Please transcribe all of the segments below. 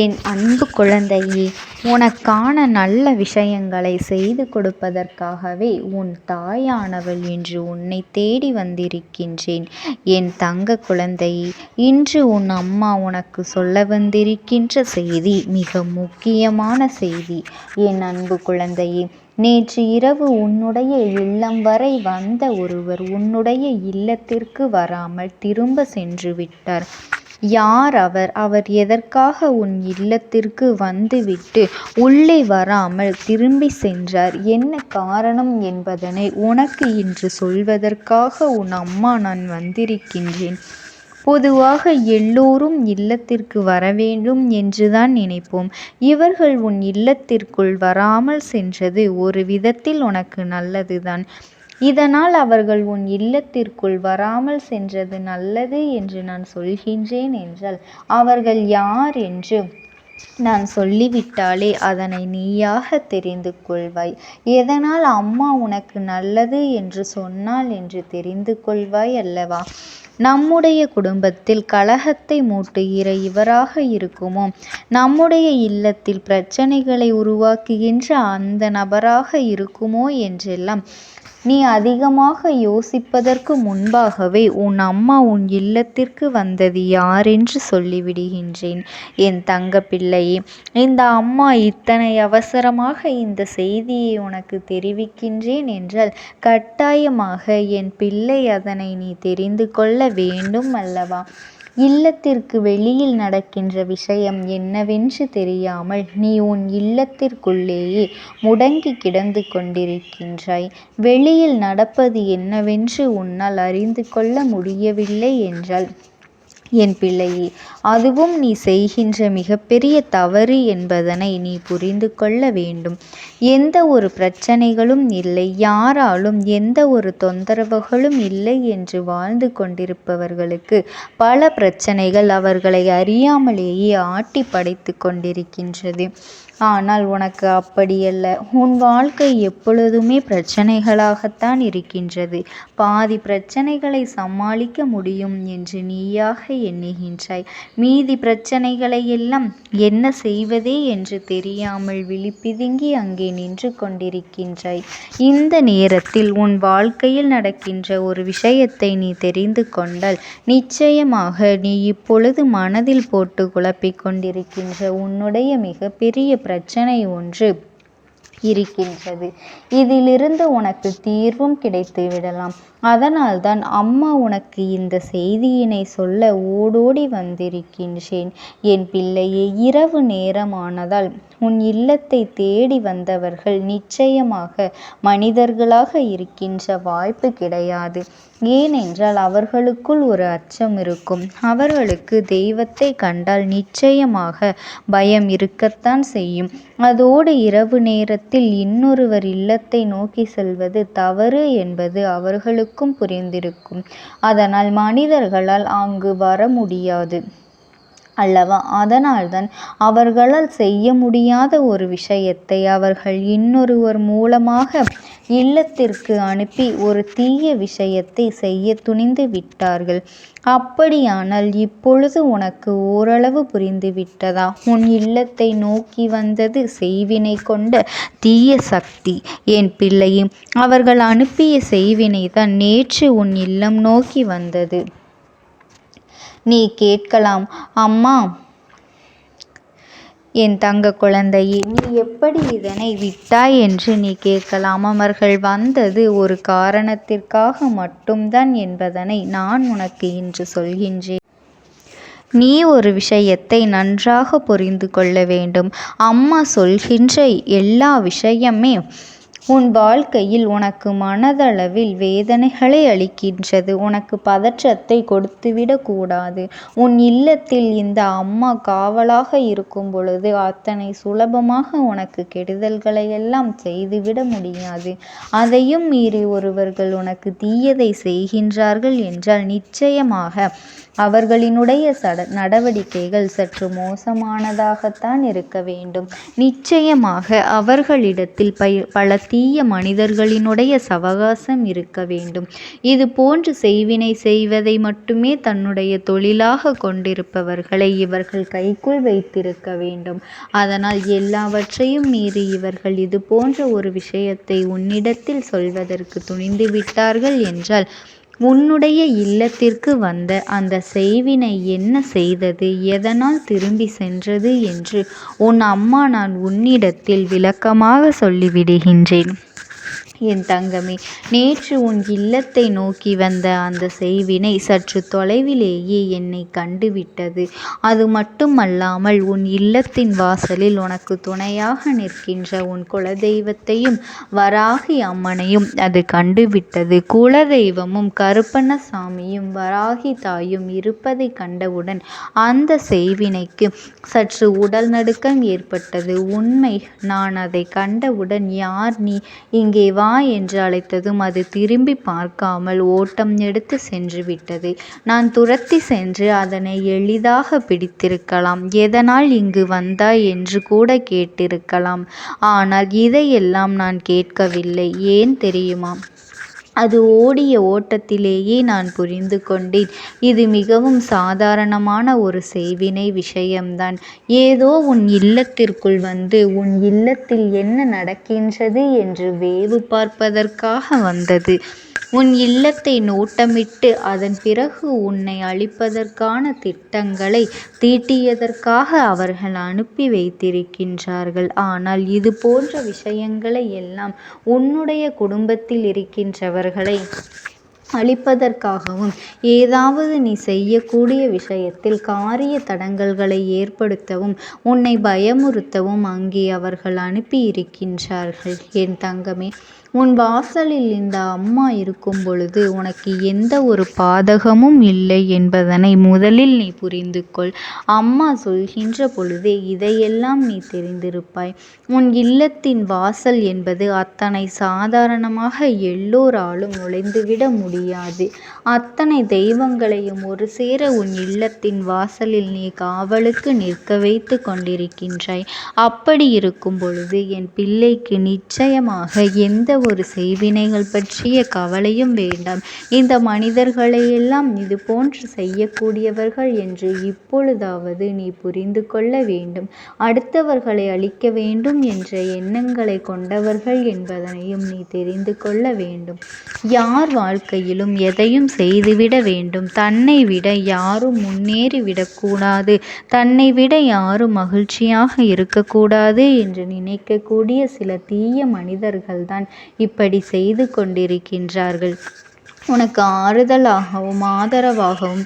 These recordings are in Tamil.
என் அன்பு குழந்தையே, உனக்கான நல்ல விஷயங்களை செய்து கொடுப்பதற்காகவே உன் தாயானவள் இன்று உன்னை தேடி வந்திருக்கின்றேன். என் தங்க குழந்தையே, இன்று உன் அம்மா உனக்கு சொல்ல வந்திருக்கின்ற செய்தி மிக முக்கியமான செய்தி. என் அன்பு குழந்தையே, நேற்று இரவு உன்னுடைய இல்லம் வரை வந்த ஒருவர் உன்னுடைய இல்லத்திற்கு வராமல் திரும்ப சென்று விட்டார். யார் அவர்? அவர் எதற்காக உன் இல்லத்திற்கு வந்துவிட்டு உள்ளே வராமல் திரும்பி சென்றார்? என்ன காரணம் என்பதனை உனக்கு இன்று சொல்வதற்காக உன் அம்மா நான் வந்திருக்கின்றேன். பொதுவாக எல்லோரும் இல்லத்திற்கு வரவேண்டும் என்றுதான் நினைப்போம். இவர்கள் உன் இல்லத்திற்குள் வராமல் சென்றது ஒரு விதத்தில் உனக்கு நல்லதுதான். இதனால் அவர்கள் உன் இல்லத்திற்குள் வராமல் சென்றது நல்லது என்று நான் சொல்கின்றேன் என்றால் அவர்கள் யார் என்று நான் சொல்லிவிட்டாலே அதனை நீயாக தெரிந்து கொள்வாய். எதனால் அம்மா உனக்கு நல்லது என்று சொன்னாள் என்று தெரிந்து கொள்வாய் அல்லவா? நம்முடைய குடும்பத்தில் கலகத்தை மூட்டுகிற இவராக இருக்குமோ, நம்முடைய இல்லத்தில் பிரச்சனைகளை உருவாக்குகின்ற அந்த நபராக இருக்குமோ என்றெல்லாம் நீ அதிகமாக யோசிப்பதற்கு முன்பாகவே உன் அம்மா உன் இல்லத்திற்கு வந்தது யாரென்று சொல்லிவிடுகின்றேன். என் தங்க பிள்ளையே, இந்த அம்மா இத்தனை அவசரமாக இந்த செய்தியை உனக்கு தெரிவிக்கின்றேன் என்றால் கட்டாயமாக என் பிள்ளை அதனை நீ தெரிந்து கொள்ள வேண்டும் அல்லவா? இல்லத்திற்கு வெளியில் நடக்கின்ற விஷயம் என்னவென்று தெரியாமல் நீ உன் இல்லத்திற்குள்ளேயே முடங்கி கிடந்து கொண்டிருக்கின்றாய். வெளியில் நடப்பது என்னவென்று உன்னால் அறிந்து கொள்ள முடியவில்லை என்றால் என் பிள்ளையே, அதுவும் நீ செய்கின்ற மிகப்பெரிய தவறு என்பதனை நீ புரிந்து கொள்ள வேண்டும். எந்த ஒரு பிரச்சனைகளும் இல்லை, யாராலும் எந்த ஒரு தொந்தரவுகளும் இல்லை என்று வாழ்ந்து கொண்டிருப்பவர்களுக்கு பல பிரச்சனைகள் அவர்களை அறியாமலேயே ஆட்டி படைத்து கொண்டிருக்கின்றது. ஆனால் உனக்கு அப்படியல்ல. உன் வாழ்க்கை எப்பொழுதுமே பிரச்சனைகளாகத்தான் இருக்கின்றது. பாதி பிரச்சனைகளை சமாளிக்க முடியும் என்று நீயாக எண்ணுகின்றாய். மீதி பிரச்சனைகளை எல்லாம் என்ன செய்வதே என்று தெரியாமல் விழிப்பிதுங்கி அங்கே நின்று கொண்டிருக்கின்றாய். இந்த நேரத்தில் உன் வாழ்க்கையில் நடக்கின்ற ஒரு விஷயத்தை நீ தெரிந்து கொண்டால் நிச்சயமாக நீ இப்பொழுது மனதில் போட்டு குழப்பிக் கொண்டிருக்கின்ற உன்னுடைய மிகப்பெரிய பிரச்சனை ஒன்று இருக்கின்றது. இதிலிருந்து உனக்கு தீர்வும் கிடைத்து விடலாம். அதனால்தான் அம்மா உனக்கு இந்த செய்தியினை சொல்ல ஓடோடி வந்திருக்கின்றேன். என் பிள்ளையே, இரவு நேரமானதால் உன் இல்லத்தை தேடி வந்தவர்கள் நிச்சயமாக மனிதர்களாக இருக்கின்ற வாய்ப்பு கிடையாது. ஏனென்றால் அவர்களுக்குள் ஒரு அச்சம் இருக்கும். அவர்களுக்கு தெய்வத்தை கண்டால் நிச்சயமாக பயம் இருக்கத்தான் செய்யும். அதோடு இரவு நேரத்தில் இன்னொருவர் இல்லத்தை நோக்கி செல்வது தவறு என்பது அவர்களுக்கும் புரிந்திருக்கும். அதனால் மனிதர்களால் அங்கு வர முடியாது அல்லவா? அதனால்தான் அவர்களால் செய்ய முடியாத ஒரு விஷயத்தை அவர்கள் இன்னொருவர் மூலமாக இல்லத்திற்கு அனுப்பி ஒரு தீய விஷயத்தை செய்ய துணிந்து விட்டார்கள். அப்படியானால் இப்பொழுது உனக்கு ஓரளவு புரிந்து விட்டதா? உன் இல்லத்தை நோக்கி வந்தது செய்வினை கொண்ட தீய சக்தி. என் பிள்ளையும் அவர்கள் அனுப்பிய செய்வினைதான் நேற்று உன் இல்லம் நோக்கி வந்தது. நீ கேட்கலாம், அம்மா என் தங்க குழந்தையே, நீ எப்படி இதனை விட்டாய் என்று நீ கேட்கலாம். அவர்கள் வந்தது ஒரு காரணத்திற்காக மட்டும்தான் என்பதனை நான் உனக்கு இன்று சொல்கின்றேன். நீ ஒரு விஷயத்தை நன்றாக புரிந்து கொள்ள வேண்டும். அம்மா சொல்கின்ற எல்லா விஷயமே உன் வாழ்க்கையில் உனக்கு மனதளவில் வேதனைகளை அளிக்கின்றது. உனக்கு பதற்றத்தை கொடுத்துவிடக் கூடாது. உன் இல்லத்தில் இந்த அம்மா காவலாக இருக்கும் பொழுது அத்தனை சுலபமாக உனக்கு கெடுதல்களை எல்லாம் செய்துவிட முடியாது. அதையும் மீறி ஒருவர்கள் உனக்கு தீயதை செய்கின்றார்கள் என்றால் நிச்சயமாக அவர்களினுடைய நடவடிக்கைகள் சற்று மோசமானதாகத்தான் இருக்க வேண்டும். நிச்சயமாக அவர்களிடத்தில் பல தீய மனிதர்களினுடைய சவகாசம் இருக்க வேண்டும். இது போன்று செய்வினை செய்வதை மட்டுமே தன்னுடைய தொழிலாக கொண்டிருப்பவர்களை இவர்கள் கைக்குள் வைத்திருக்க வேண்டும். அதனால் எல்லாவற்றையும் மீறி இவர்கள் இது போன்ற ஒரு விஷயத்தை உன்னிடத்தில் சொல்வதற்கு துணிந்து விட்டார்கள் என்றால் உன்னுடைய இல்லத்திற்கு வந்த அந்த செய்வினை என்ன செய்தது, எதனால் திரும்பி சென்றது என்று உன் அம்மா நான் உன்னிடத்தில் விளக்கமாக சொல்லிவிடுகின்றேன். என் தங்கமே, நேற்று உன் இல்லத்தை நோக்கி வந்த அந்த செய்வினை சற்று தொலைவிலேயே என்னை கண்டுவிட்டது. அது மட்டுமல்லாமல் உன் இல்லத்தின் வாசலில் உனக்கு துணையாக நிற்கின்ற உன் குலதெய்வத்தையும் வராகி அம்மனையும் அது கண்டுவிட்டது. குலதெய்வமும் கருப்பண்ணசாமியும் வராகி தாயும் இருப்பதை கண்டவுடன் அந்த செய்வினைக்கு சற்று உடல் நடுக்கம் ஏற்பட்டது. உண்மை, நான் அதை கண்டவுடன் யார் நீ, இங்கே வா என்று அழைத்ததும் அது திரும்பி பார்க்காமல் ஓட்டம் எடுத்து சென்று விட்டது. நான் துரத்தி சென்று அதனை எளிதாக பிடித்திருக்கலாம். எதனால் இங்கு வந்தாய் என்று கூட கேட்டிருக்கலாம். ஆனால் இதையெல்லாம் நான் கேட்கவில்லை. ஏன் தெரியுமா? அது ஓடிய ஓட்டத்திலேயே நான் புரிந்து கொண்டேன், இது மிகவும் சாதாரணமான ஒரு செய்வினை விஷயம்தான். ஏதோ உன் இல்லத்திற்குள் வந்து உன் இல்லத்தில் என்ன நடக்கின்றது என்று வேவு பார்ப்பதற்காக வந்தது. உன் இல்லத்தை நோட்டமிட்டு அதன் பிறகு உன்னை அழிப்பதற்கான திட்டங்களை தீட்டியதற்காக அவர்கள் அனுப்பி வைத்திருக்கின்றார்கள். ஆனால் இது போன்ற விஷயங்களை எல்லாம் உன்னுடைய குடும்பத்தில் இருக்கின்றவர்களை அழிப்பதற்காகவும் ஏதாவது நீ செய்யக்கூடிய விஷயத்தில் காரிய தடங்கல்களை ஏற்படுத்தவும் உன்னை பயமுறுத்தவும் அங்கே அவர்கள் அனுப்பி இருக்கின்றார்கள். என் தங்கமே, உன் வாசலில் இந்த அம்மா இருக்கும் பொழுது உனக்கு எந்த ஒரு பாதகமும் இல்லை என்பதனை முதலில் நீ புரிந்து கொள். அம்மா சொல்கின்ற பொழுதே இதையெல்லாம் நீ தெரிந்திருப்பாய். உன் இல்லத்தின் வாசல் என்பது அத்தனை சாதாரணமாக எல்லோராலும் நுழைந்துவிட முடியாது. அத்தனை தெய்வங்களையும் ஒரு சேர உன் இல்லத்தின் வாசலில் நீ காவலுக்கு நிற்க வைத்து கொண்டிருக்கின்றாய். அப்படி இருக்கும் பொழுது என் பிள்ளைக்கு நிச்சயமாக எந்த ஒரு செய்வினைகள் பற்றிய கவலையும் வேண்டாம். இந்த மனிதர்களையெல்லாம் இது போன்று செய்யக்கூடியவர்கள் என்று இப்பொழுதாவது நீ புரிந்து கொள்ள வேண்டும். அடுத்தவர்களை அழிக்க வேண்டும் என்ற எண்ணங்களை கொண்டவர்கள் என்பதனையும் நீ தெரிந்து கொள்ள வேண்டும். யார் வாழ்க்கையிலும் எதையும் செய்துவிட வேண்டும். தன்னை விட யாரும் முன்னேறிவிடக்கூடாது, தன்னை விட யாரும் மகிழ்ச்சியாக இருக்கக்கூடாது என்று நினைக்கக்கூடிய சில தீய மனிதர்கள்தான் இப்படி செய்து கொண்டிருக்கின்றார்கள். உனக்கு ஆறுதலாகவும் ஆதரவாகவும்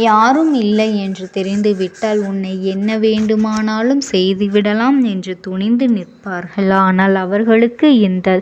யாரும் இல்லை என்று தெரிந்துவிட்டால் உன்னை என்ன வேண்டுமானாலும் செய்துவிடலாம் என்று துணிந்து நிற்பார்கள். ஆனால் அவர்களுக்கு இந்த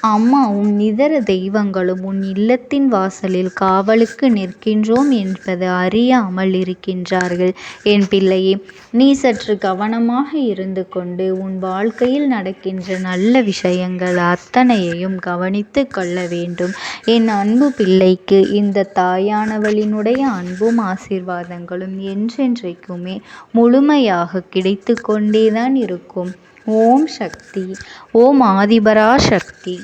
அம்மாவும் இதர தெய்வங்களும் உன் இல்லத்தின் வாசலில் காவலுக்கு நிற்கின்றோம் என்பது அறியாமல் இருக்கின்றார்கள். என் பிள்ளையே, நீ சற்று கவனமாக இருந்து கொண்டு உன் வாழ்க்கையில் நடக்கின்ற நல்ல விஷயங்கள் அத்தனையையும் கவனித்து கொள்ள வேண்டும். என் அன்பு பிள்ளைக்கு இந்த தாயானவளினுடைய அன்பும் ஆசீர்வாதங்களும் என்றென்றைக்குமே முழுமையாக கிடைத்து கொண்டேதான் இருக்கும். ஓம் சக்தி. ஓம் ஆதிபரா சக்தி.